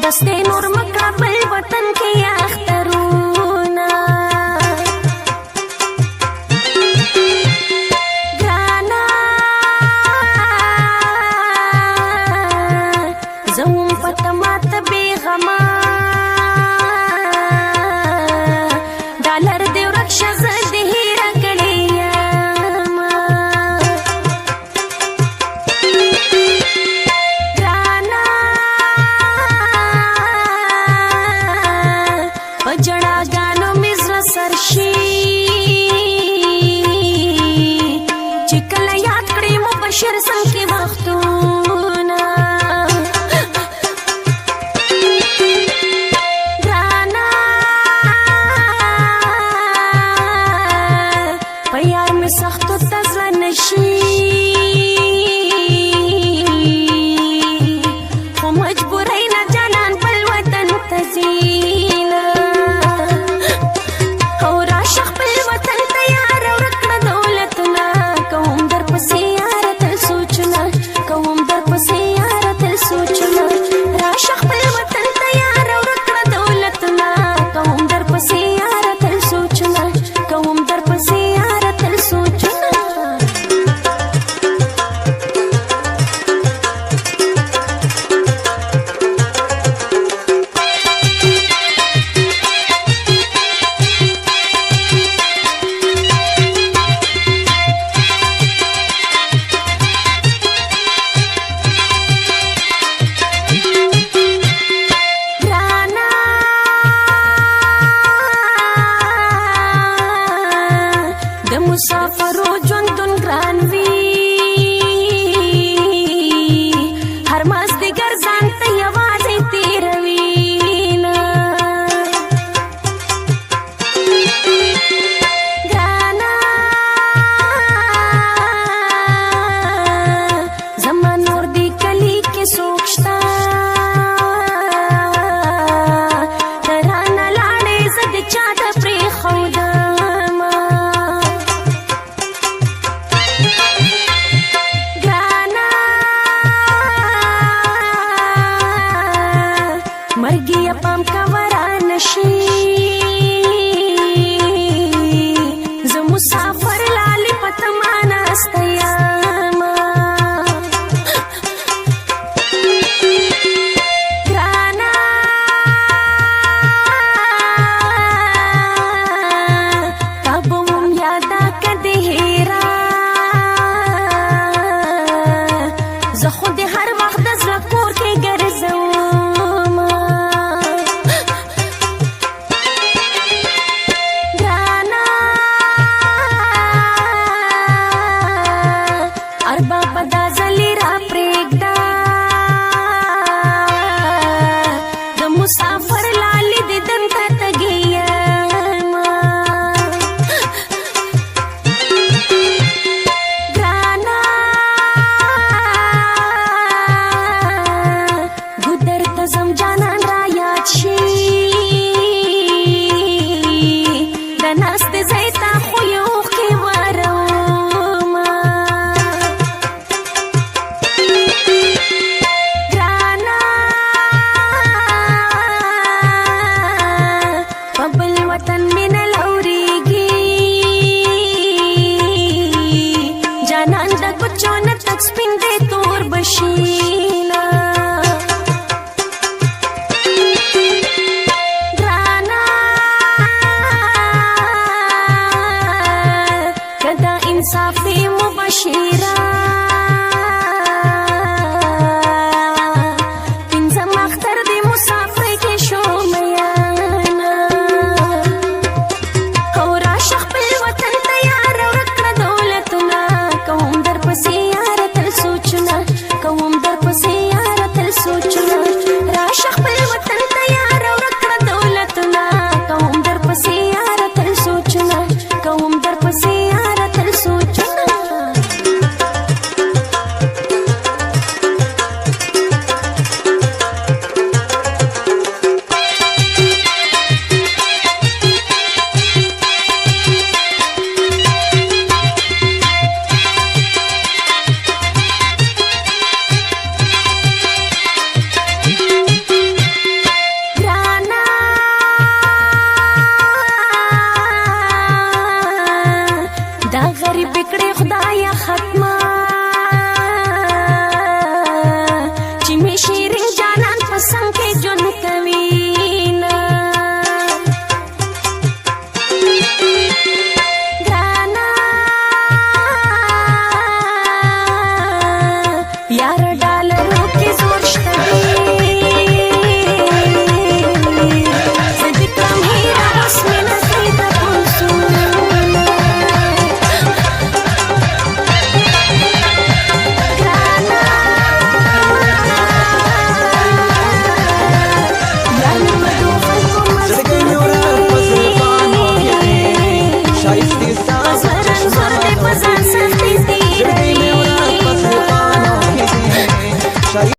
دستې نور مکړه بل وطن کې اخترونه ګرانه زه وم په ته ماته بېغمه ډالر دې ورک شه زه دې هېره کړې یمه ګرانه په ژړاګانو مې زړه سر شي چې کله یاد کړې مبشر څنګ کې وختونه ګرانه په یار مې سختو ته زړه نه شي خو مجبورۍ نه جانان بل وطن ته ځي مسافرو ژوندون ګران وي هر مازدیګر ځان ته یوازې تېروي نه ګرانه زما نور دې کلي کې څوک شته ته رانه لاړې زه دې چا ته پرېښودم مرګي پام کا وران شي زه مسافر لالي پتمانا استياما ګرانه کابو مم یادا کدي هيرا زه خو دې هر وخت د زړه کور کې ګرځم بابا دا زلی را پریږده د مسافر لالي دې دنته تږې یمه ګرانه ګودر ته ځم جانان را یاد شي د ناستې ځای ته خو یې اوښکې وارومه بل وطن میں نہ لوریږي جانان د کوچو نه تک سپین دې تور بشینا जिंकवीन ध्यान यार